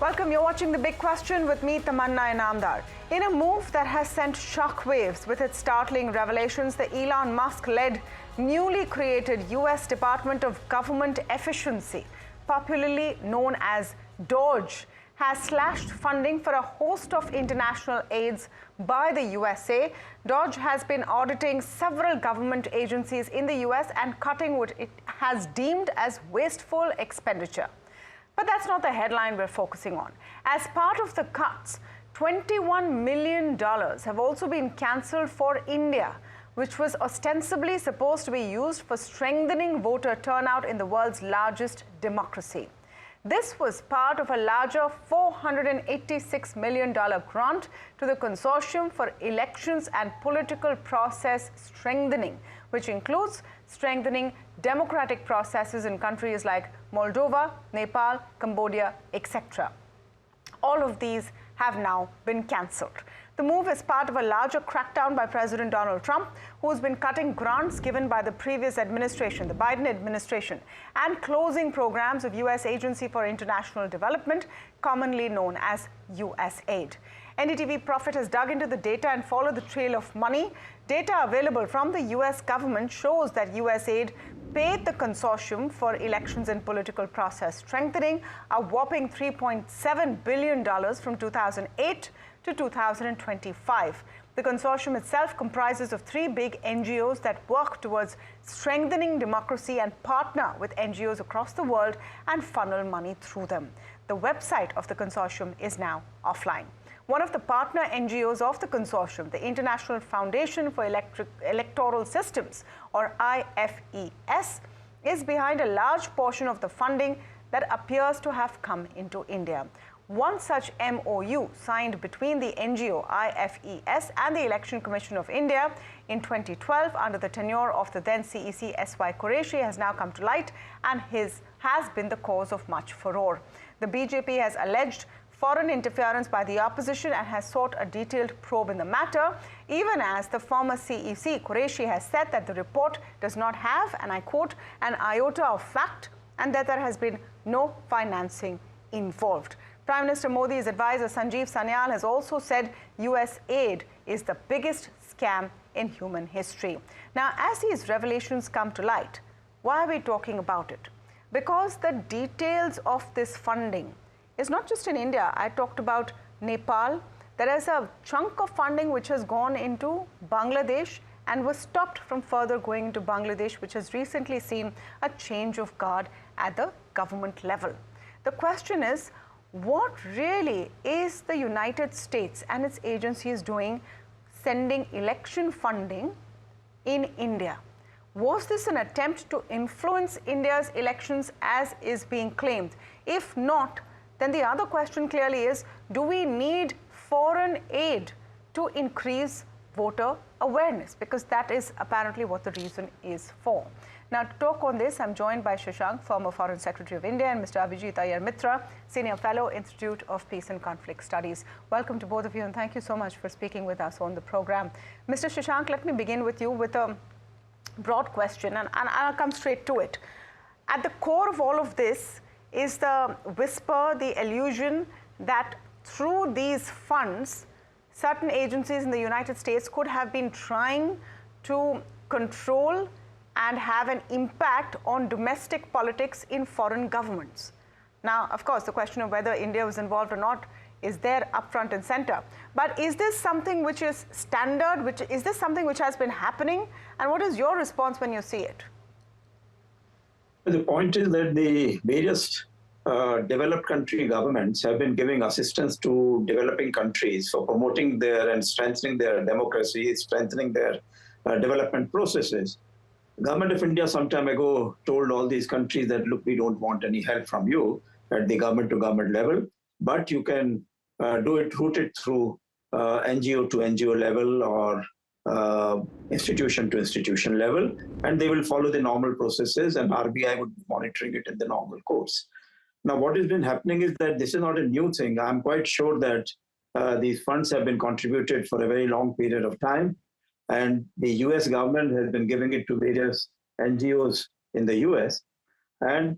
Welcome. You're watching The Big Question with me, Tamanna Inamdar. In a move that has sent shockwaves with its startling revelations, the Elon Musk-led, newly created US Department of Government Efficiency, popularly known as DOGE, has slashed funding for a host of international aids by the USA. DOGE has been auditing several government agencies in the US and cutting what it has deemed as wasteful expenditure. But that's not the headline we're focusing on. As part of the cuts, $21 million have also been cancelled for India, which was ostensibly supposed to be used for strengthening voter turnout in the world's largest democracy. This was part of a larger $486 million grant to the Consortium for Elections and Political Process Strengthening, which includes strengthening democratic processes in countries like Moldova, Nepal, Cambodia, etc. All of these have now been cancelled. The move is part of a larger crackdown by President Donald Trump, who has been cutting grants given by the previous administration, the Biden administration, and closing programs of U.S. Agency for International Development, commonly known as USAID. NDTV Profit has dug into the data and followed the trail of money. Data available from the U.S. government shows that USAID paid the Consortium for Elections and Political Process Strengthening a whopping $3.7 billion from 2008 to 2025. The consortium itself comprises of 3 big NGOs that work towards strengthening democracy and partner with NGOs across the world and funnel money through them. The website of the consortium is now offline. One of the partner NGOs of the consortium, the International Foundation for Electoral Systems, or IFES, is behind a large portion of the funding that appears to have come into India. One such MOU signed between the NGO IFES and the Election Commission of India in 2012 under the tenure of the then CEC S.Y. Qureshi has now come to light and has been the cause of much furore. The BJP has alleged foreign interference by the opposition and has sought a detailed probe in the matter, even as the former CEC Qureshi has said that the report does not have, and I quote, an iota of fact and that there has been no financing involved. Prime Minister Modi's advisor Sanjeev Sanyal has also said US aid is the biggest scam in human history. Now, as these revelations come to light, why are we talking about it? Because the details of this funding is not just in India. I talked about Nepal. There is a chunk of funding which has gone into Bangladesh and was stopped from further going into Bangladesh, which has recently seen a change of guard at the government level. The question is, what really is the United States and its agencies doing sending election funding in India? Was this an attempt to influence India's elections as is being claimed? If not, then the other question clearly is, do we need foreign aid to increase voter awareness? Because that is apparently what the reason is for. Now, to talk on this, I'm joined by Shashank, former Foreign Secretary of India, and Mr. Abhijit Iyer Mitra, Senior Fellow, Institute of Peace and Conflict Studies. Welcome to both of you, and thank you so much for speaking with us on the program. Mr. Shashank, let me begin with you with a broad question, and I'll come straight to it. At the core of all of this is the whisper, the illusion that through these funds, certain agencies in the United States could have been trying to control and have an impact on domestic politics in foreign governments. Now, of course, the question of whether India was involved or not is there up front and center. But is this something which is standard? Is this something which has been happening? And what is your response when you see it? The point is that the various developed country governments have been giving assistance to developing countries for promoting their and strengthening their democracy, strengthening their development processes. The government of India some time ago told all these countries that, look, we don't want any help from you at the government to government level, but you can route it through NGO to NGO level or institution to institution level, and they will follow the normal processes, and RBI would be monitoring it in the normal course. Now, what has been happening is that this is not a new thing. I'm quite sure that these funds have been contributed for a very long period of time, and the US government has been giving it to various NGOs in the US, and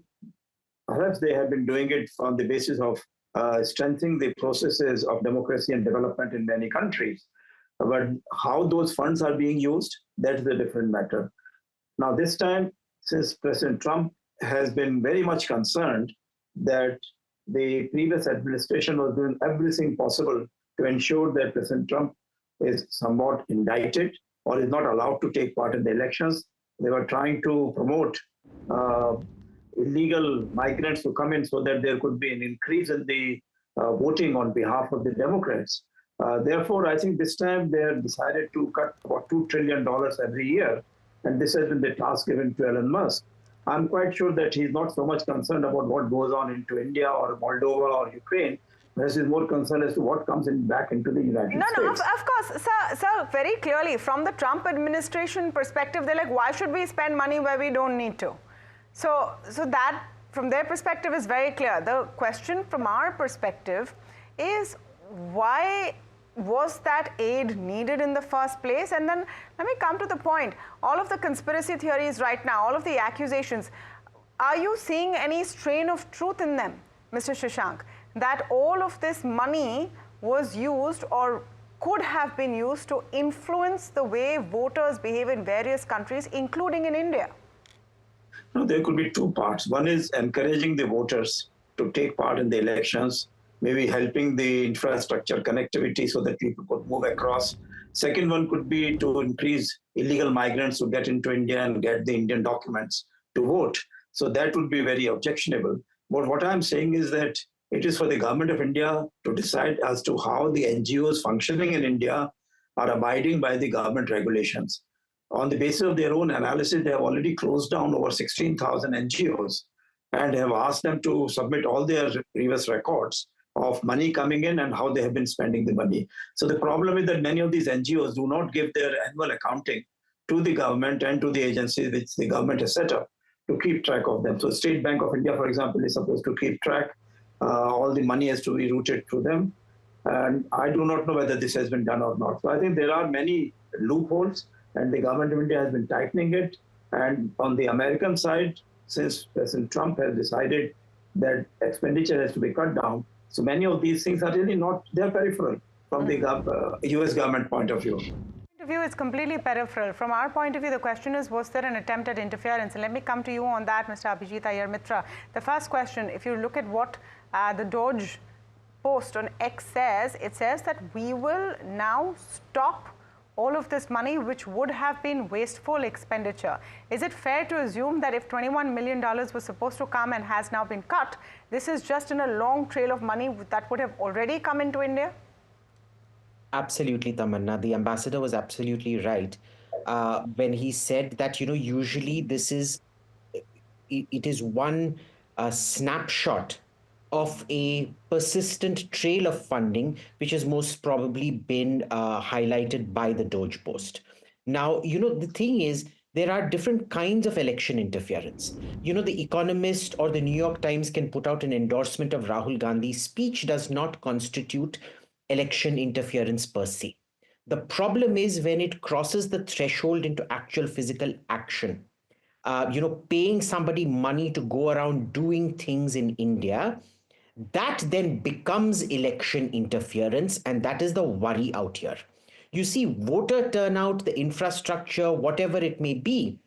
perhaps they have been doing it on the basis of strengthening the processes of democracy and development in many countries. But how those funds are being used, that's a different matter. Now, this time, since President Trump has been very much concerned that the previous administration was doing everything possible to ensure that President Trump is somewhat indicted or is not allowed to take part in the elections. They were trying to promote illegal migrants to come in so that there could be an increase in the voting on behalf of the Democrats. Therefore, I think this time they have decided to cut about $2 trillion every year. And this has been the task given to Elon Musk. I'm quite sure that he's not so much concerned about what goes on into India or Moldova or Ukraine, but he's more concerned as to what comes back into the United States. No, of course, sir, very clearly, from the Trump administration perspective, they're like, why should we spend money where we don't need to? So that, from their perspective, is very clear. The question from our perspective is, why was that aid needed in the first place? And then let me come to the point. All of the conspiracy theories right now, all of the accusations, are you seeing any strain of truth in them, Mr. Shashank, that all of this money was used or could have been used to influence the way voters behave in various countries, including in India? No, there could be two parts. One is encouraging the voters to take part in the elections, maybe helping the infrastructure connectivity so that people could move across. Second one could be to increase illegal migrants to get into India and get the Indian documents to vote. So that would be very objectionable. But what I'm saying is that it is for the government of India to decide as to how the NGOs functioning in India are abiding by the government regulations. On the basis of their own analysis, they have already closed down over 16,000 NGOs and have asked them to submit all their previous records of money coming in and how they have been spending the money. So the problem is that many of these NGOs do not give their annual accounting to the government and to the agencies which the government has set up to keep track of them. So State Bank of India, for example, is supposed to keep track. All the money has to be routed through them. And I do not know whether this has been done or not. So I think there are many loopholes and the government of India has been tightening it. And on the American side, since President Trump has decided that expenditure has to be cut down, so many of these things are really not, they're peripheral from the US government point of view. Point of view is completely peripheral. From our point of view, the question is, was there an attempt at interference? And let me come to you on that, Mr. Abhijit Iyer Mitra. The first question, if you look at what the DOGE post on X says, it says that we will now stop all of this money which would have been wasteful expenditure. Is it fair to assume that if $21 million was supposed to come and has now been cut, this is just in a long trail of money that would have already come into India? Absolutely, Tamanna. The ambassador was absolutely right when he said that, usually this is, it is one snapshot of a persistent trail of funding, which has most probably been highlighted by the DOGE post. Now, the thing is, there are different kinds of election interference. The Economist or the New York Times can put out an endorsement of Rahul Gandhi's speech does not constitute election interference per se. The problem is when it crosses the threshold into actual physical action. Paying somebody money to go around doing things in India, that then becomes election interference, and that is the worry out here. You see, voter turnout, the infrastructure, whatever it may be,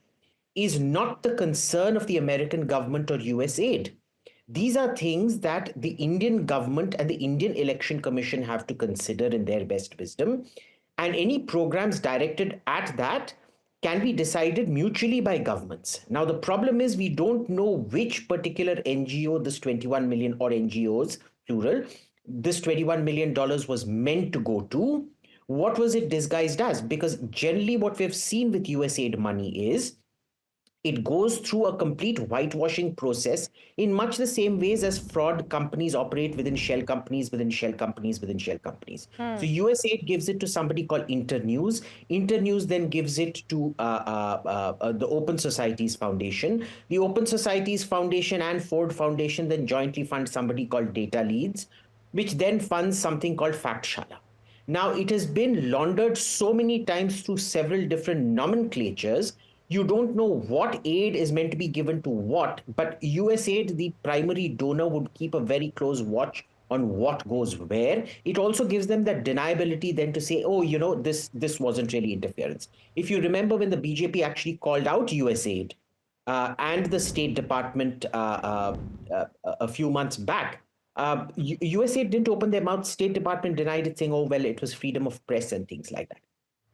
is not the concern of the American government or US aid. These are things that the Indian government and the Indian Election Commission have to consider in their best wisdom, and any programs directed at that can be decided mutually by governments. Now, the problem is we don't know which particular NGO this 21 million, or NGOs, plural, this $21 million was meant to go to. What was it disguised as? Because generally what we've seen with USAID money is it goes through a complete whitewashing process in much the same ways as fraud companies operate within shell companies, within shell companies, within shell companies. So USAID gives it to somebody called Internews. Internews then gives it to the Open Societies Foundation. The Open Societies Foundation and Ford Foundation then jointly fund somebody called Data Leads, which then funds something called Factshala. Now, it has been laundered so many times through several different nomenclatures. You don't know what aid is meant to be given to what, but USAID, the primary donor, would keep a very close watch on what goes where, it also gives them that deniability then to say, oh, this wasn't really interference. If you remember when the BJP actually called out USAID and the State Department a few months back, USAID didn't open their mouth. State Department denied it, saying, oh, well, it was freedom of press and things like that.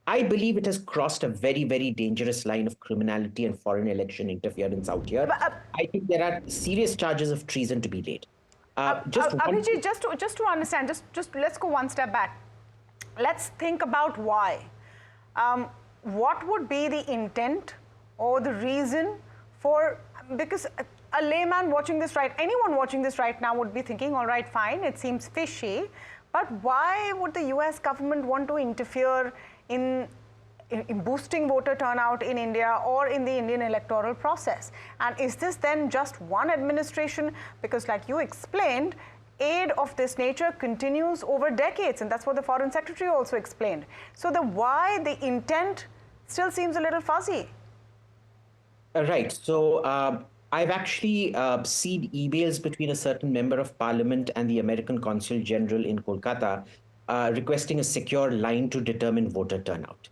I believe it has crossed a very, very dangerous line of criminality and foreign election interference out here. I think there are serious charges of treason to be laid. Abhijit, just to understand, just let's go one step back. Let's think about why. What would be the intent or the reason for, because a layman watching this anyone watching this right now would be thinking, all right, fine, it seems fishy, but why would the US government want to interfere in boosting voter turnout in India or in the Indian electoral process? And is this then just one administration? Because like you explained, aid of this nature continues over decades, and that's what the Foreign Secretary also explained. So the why, the intent still seems a little fuzzy. Right. So I've actually seen emails between a certain member of parliament and the American Consul General in Kolkata requesting a secure line to determine voter turnout.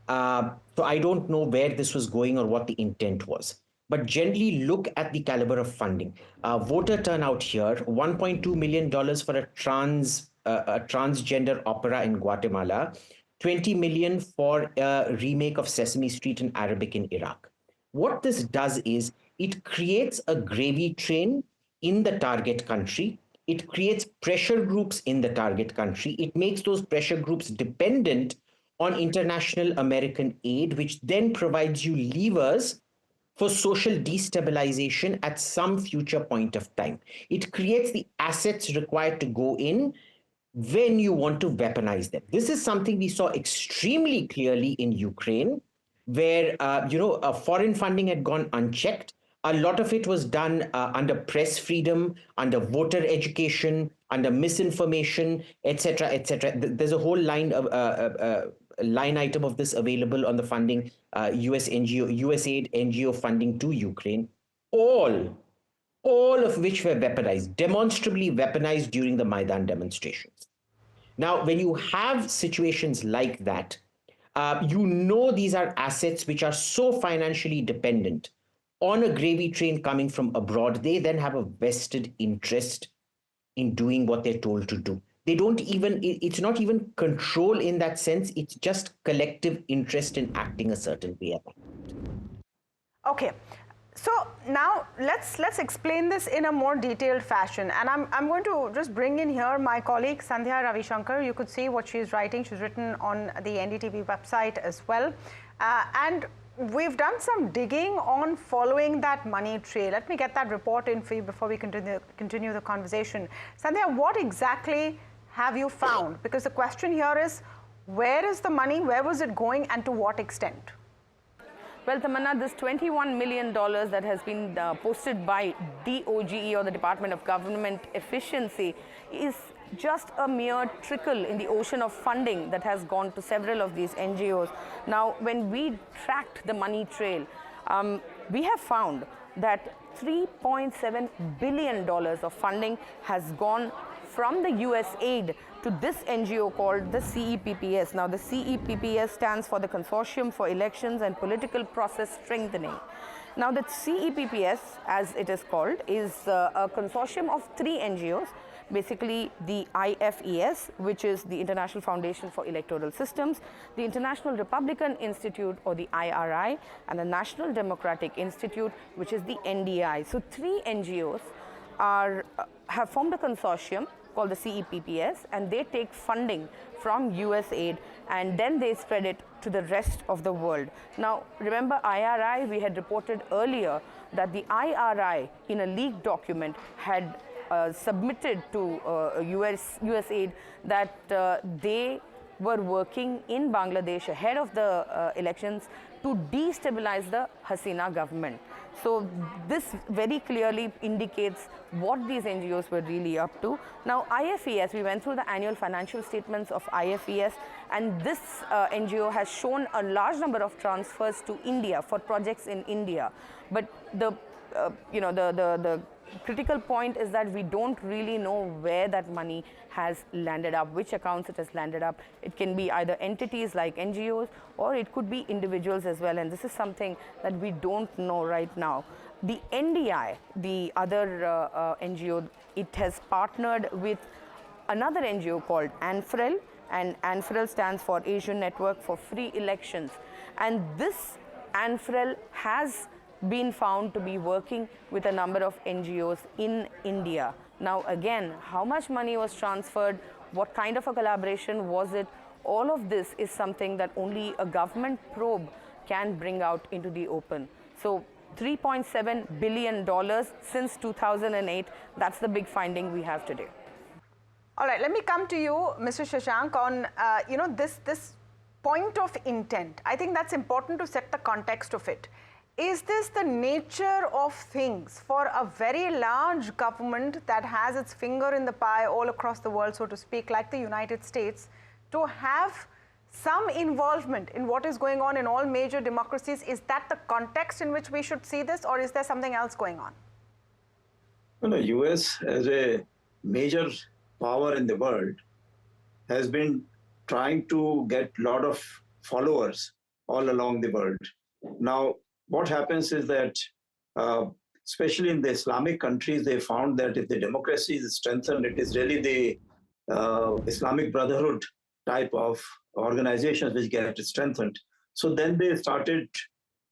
So I don't know where this was going or what the intent was. But generally, look at the caliber of funding. Voter turnout here, $1.2 million for a transgender opera in Guatemala, $20 million for a remake of Sesame Street in Arabic in Iraq. What this does is it creates a gravy train in the target country. It creates pressure groups in the target country. It makes those pressure groups dependent on international American aid, which then provides you levers for social destabilization at some future point of time. It creates the assets required to go in when you want to weaponize them. This is something we saw extremely clearly in Ukraine, where foreign funding had gone unchecked. A lot of it was done under press freedom, under voter education, under misinformation, etc., etc. There's a whole line item of this available on the funding, USAID NGO funding to Ukraine, all of which were weaponized, demonstrably weaponized during the Maidan demonstrations. Now, when you have situations like that, these are assets which are so financially dependent on a gravy train coming from abroad. They then have a vested interest in doing what they're told to do. It's not even control in that sense, it's just collective interest in acting a certain way. Okay. So now let's explain this in a more detailed fashion, and I'm going to just bring in here my colleague Sandhya Ravishankar. You could see what she's writing. She's written on the NDTV website as well, and we've done some digging on following that money trail. Let me get that report in for you before we continue the conversation. Sandhya, what exactly have you found? Because the question here is, where is the money? Where was it going, and to what extent? Well, Tamanna, this $21 million that has been posted by DOGE, or the Department of Government Efficiency, is just a mere trickle in the ocean of funding that has gone to several of these NGOs. Now, when we tracked the money trail, we have found that $3.7 billion of funding has gone from the US aid to this NGO called the CEPPS. Now, the CEPPS stands for the Consortium for Elections and Political Process Strengthening. Now, the CEPPS, as it is called, is a consortium of 3 NGOs, basically the IFES, which is the International Foundation for Electoral Systems, the International Republican Institute, or the IRI, and the National Democratic Institute, which is the NDI. So 3 NGOs have formed a consortium called the CEPPS, and they take funding from US aid and then they spread it to the rest of the world. Now, remember IRI, we had reported earlier that the IRI in a leaked document had submitted to US aid that they were working in Bangladesh ahead of the elections to destabilize the Hasina government. So this very clearly indicates what these NGOs were really up to. Now, IFES, we went through the annual financial statements of IFES, and this NGO has shown a large number of transfers to India for projects in India. But the critical point is that we don't really know where that money has landed up, which accounts it has landed up. It can be either entities like NGOs, or it could be individuals as well, and this is something that we don't know right now. The NDI, the other NGO, it has partnered with another NGO called ANFREL, and ANFREL stands for Asian Network for Free Elections. And this ANFREL has been found to be working with a number of NGOs in India. Now again, how much money was transferred, what kind of a collaboration was it, all of this is something that only a government probe can bring out into the open. So $3.7 billion since 2008, that's the big finding we have today. All right, let me come to you, Mr. Shashank, on this point of intent. I think that's important to set the context of it. Is this the nature of things for a very large government that has its finger in the pie all across the world, so to speak, like the United States, to have some involvement in what is going on in all major democracies? Is that the context in which we should see this, or is there something else going on? Well, the US, as a major power in the world, has been trying to get a lot of followers all along the world. Now, what happens is that, especially in the Islamic countries, they found that if the democracy is strengthened, it is really the Islamic Brotherhood type of organizations which get strengthened. So then they started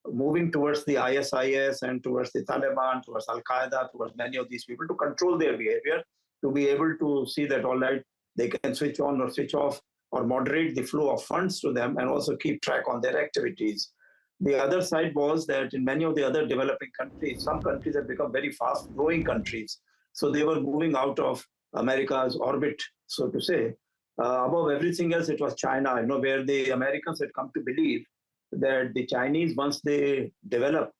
moving towards the ISIS and towards the Taliban, towards Al-Qaeda, towards many of these people to control their behavior, to be able to see that, all right, they can switch on or switch off or moderate the flow of funds to them and also keep track on their activities. The other side was that in many of the other developing countries, some countries have become very fast-growing countries. So they were moving out of America's orbit, so to say. Above everything else, it was China, where the Americans had come to believe that the Chinese, once they develop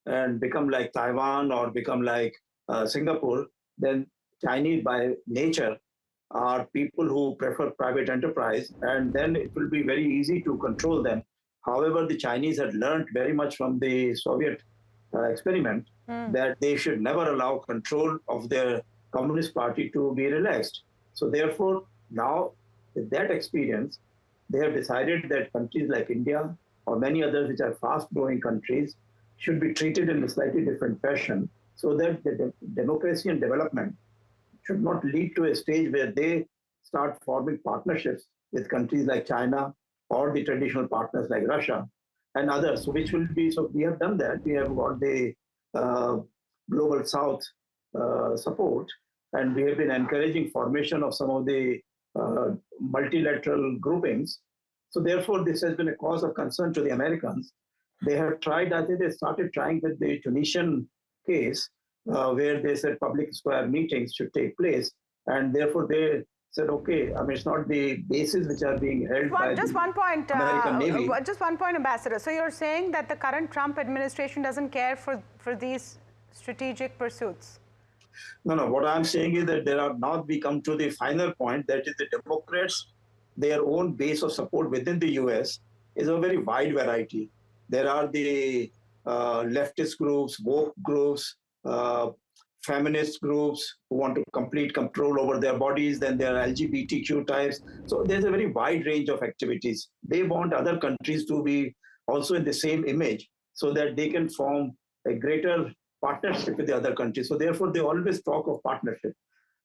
and become like Taiwan or become like Singapore, then Chinese by nature are people who prefer private enterprise, and then it will be very easy to control them. However, the Chinese had learned very much from the Soviet experiment that they should never allow control of their Communist Party to be relaxed. So therefore, now with that experience, they have decided that countries like India or many others which are fast-growing countries should be treated in a slightly different fashion, so that the democracy and development should not lead to a stage where they start forming partnerships with countries like China or the traditional partners like Russia and others, which will be, so we have done that. We have got the Global South support, and we have been encouraging formation of some of the multilateral groupings. So therefore, this has been a cause of concern to the Americans. They have tried, I think they started trying with the Tunisian case, where they said public square meetings should take place, and therefore they said, okay, I mean, it's not the bases which are being held by just one point, American Navy. Just one point, Ambassador. So you're saying that the current Trump administration doesn't care for these strategic pursuits? No. What I'm saying is that now we come to the final point, that is the Democrats, their own base of support within the US is a very wide variety. There are the leftist groups, woke groups, feminist groups who want to complete control over their bodies, then there are LGBTQ types. So there's a very wide range of activities. They want other countries to be also in the same image so that they can form a greater partnership with the other countries. So therefore, they always talk of partnership.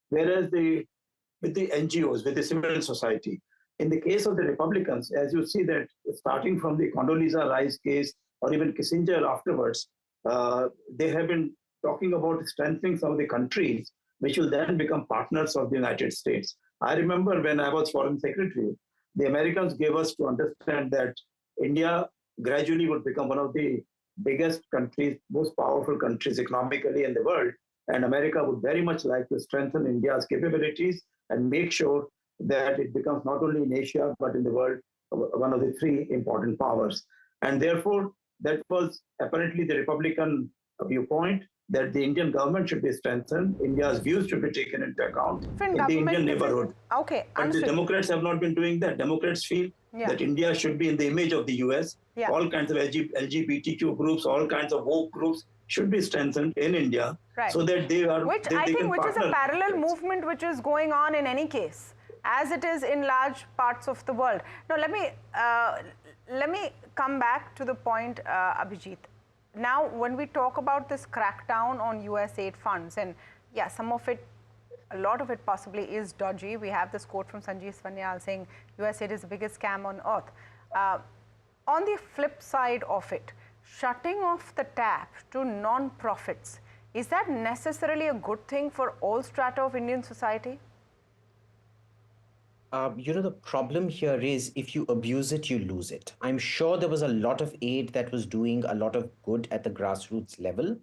Whereas with the NGOs, with the civil society, in the case of the Republicans, as you see that starting from the Condoleezza Rice case or even Kissinger afterwards, they have been talking about strengthening some of the countries which will then become partners of the United States. I remember when I was Foreign Secretary, the Americans gave us to understand that India gradually would become one of the biggest countries, most powerful countries economically in the world. And America would very much like to strengthen India's capabilities and make sure that it becomes not only in Asia, but in the world, one of the three important powers. And therefore, that was apparently the Republican viewpoint, that the Indian government should be strengthened, India's views should be taken into account in the Indian neighborhood. Okay, but the Democrats have not been doing that. Democrats feel that India should be in the image of the US. All kinds of LGBTQ groups, all kinds of woke groups should be strengthened in India, Right. so that they are which they I think can which is a partner. parallel movement which is going on in any case, as it is in large parts of the world. Now let me come back to the point, Abhijit. Now, when we talk about this crackdown on US aid funds, and yeah, some of it, a lot of it possibly is dodgy. We have this quote from Sanjeev Sanyal saying US aid is the biggest scam on earth. On the flip side of it, shutting off the tap to non-profits, is that necessarily a good thing for all strata of Indian society? The problem here is if you abuse it, you lose it. I'm sure there was a lot of aid that was doing a lot of good at the grassroots level.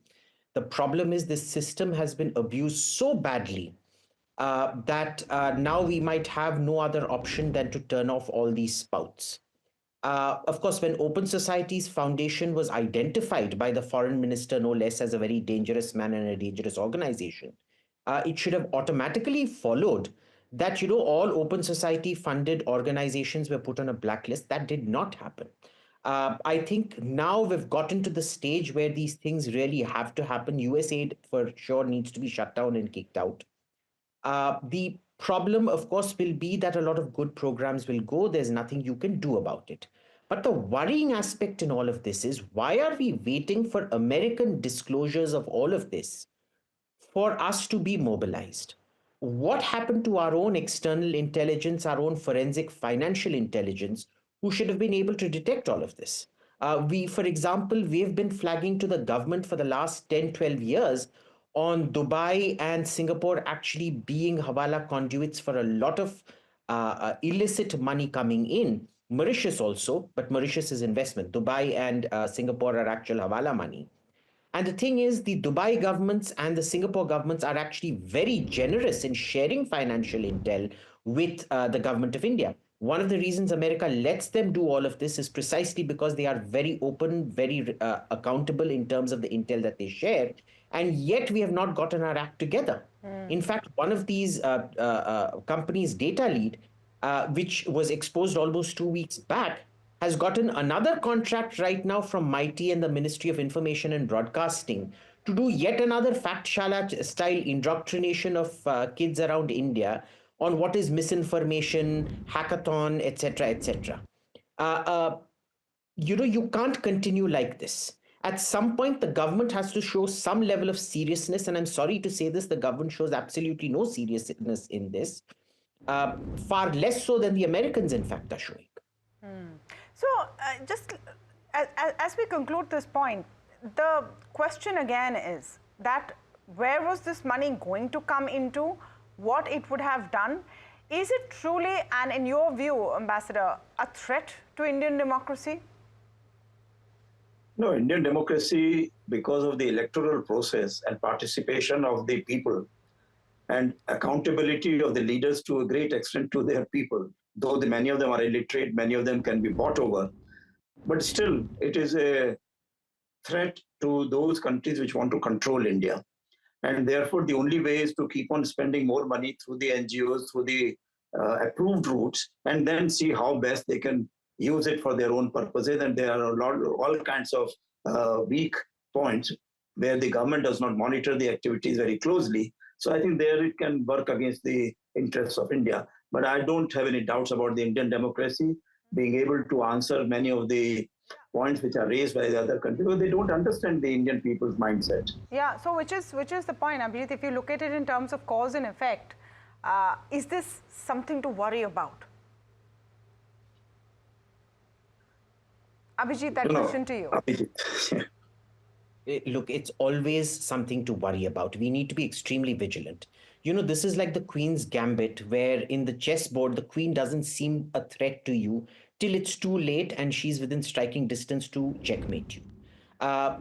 The problem is this system has been abused so badly that now we might have no other option than to turn off all these spouts. Of course, when Open Societies Foundation was identified by the foreign minister, no less, as a very dangerous man and a dangerous organization, it should have automatically followed that, all open society funded organizations were put on a blacklist. That did not happen. I think now we've gotten to the stage where these things really have to happen. USAID for sure needs to be shut down and kicked out. The problem, of course, will be that a lot of good programs will go. There's nothing you can do about it. But the worrying aspect in all of this is, why are we waiting for American disclosures of all of this for us to be mobilized? What happened to our own external intelligence, our own forensic financial intelligence, who should have been able to detect all of this? For example, we've been flagging to the government for the last 10, 12 years on Dubai and Singapore actually being Hawala conduits for a lot of illicit money coming in. Mauritius also, but Mauritius is investment. Dubai and Singapore are actual Hawala money. And the thing is, the Dubai governments and the Singapore governments are actually very generous in sharing financial intel with the government of India. One of the reasons America lets them do all of this is precisely because they are very open, very accountable in terms of the intel that they share. And yet we have not gotten our act together. In fact, one of these companies' data lead, which was exposed almost 2 weeks back, has gotten another contract right now from MITI and the Ministry of Information and Broadcasting to do yet another Faktshala style indoctrination of kids around India on what is misinformation, hackathon, etc., etc. You can't continue like this. At some point, the government has to show some level of seriousness, and I'm sorry to say this, the government shows absolutely no seriousness in this, far less so than the Americans, in fact, are showing. So, just as we conclude this point, the question again is that where was this money going to come into, what it would have done? Is it truly, and in your view, Ambassador, a threat to Indian democracy? No, Indian democracy, because of the electoral process and participation of the people and accountability of the leaders to a great extent to their people, though many of them are illiterate, many of them can be bought over, but still it is a threat to those countries which want to control India. And therefore, the only way is to keep on spending more money through the NGOs, through the approved routes, and then see how best they can use it for their own purposes. And there are all kinds of weak points where the government does not monitor the activities very closely. So I think there it can work against the interests of India. But I don't have any doubts about the Indian democracy being able to answer many of the points which are raised by the other countries, because they don't understand the Indian people's mindset. Yeah, so which is the point, Abhijit? If you look at it in terms of cause and effect, is this something to worry about? Abhijit, that question to you. Abhijit. Look, it's always something to worry about. We need to be extremely vigilant. This is like the Queen's Gambit, where in the chessboard, the Queen doesn't seem a threat to you till it's too late and she's within striking distance to checkmate you. A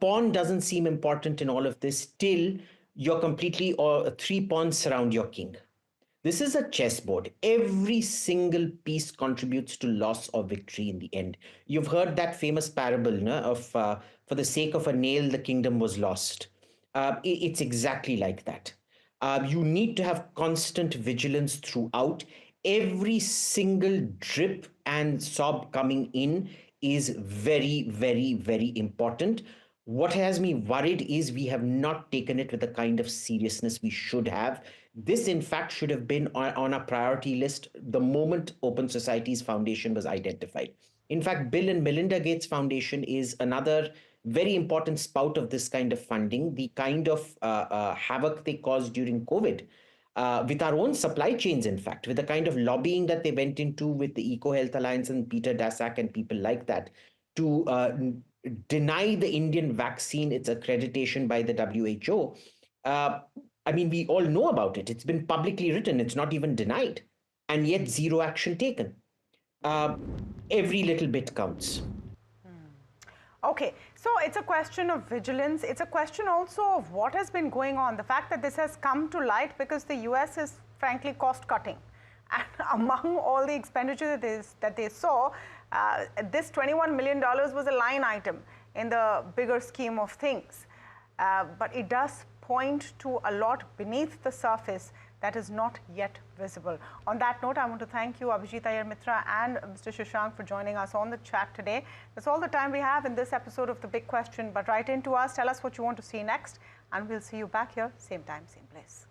pawn doesn't seem important in all of this till you're completely, or 3 pawns surround your king. This is a chessboard. Every single piece contributes to loss or victory in the end. You've heard that famous parable, no, of for the sake of a nail, the kingdom was lost. It's exactly like that. You need to have constant vigilance throughout. Every single drip and sob coming in is very, very, very important. What has me worried is we have not taken it with the kind of seriousness we should have. This, in fact, should have been on a priority list the moment Open Societies Foundation was identified. In fact, Bill and Melinda Gates Foundation is another very important spout of this kind of funding, the kind of havoc they caused during COVID. With our own supply chains, in fact, with the kind of lobbying that they went into with the Eco Health Alliance and Peter Daszak and people like that to deny the Indian vaccine its accreditation by the WHO. I mean, we all know about it. It's been publicly written. It's not even denied. And yet, zero action taken. Every little bit counts. Okay, so it's a question of vigilance. It's a question also of what has been going on. The fact that this has come to light because the US is frankly cost cutting. And among all the expenditure that they saw, this $21 million was a line item in the bigger scheme of things. But it does point to a lot beneath the surface that is not yet visible. On that note, I want to thank you, Abhijit Iyer Mitra and Mr. Shashank, for joining us on the chat today. That's all the time we have in this episode of The Big Question, but write in to us, tell us what you want to see next, and we'll see you back here, same time, same place.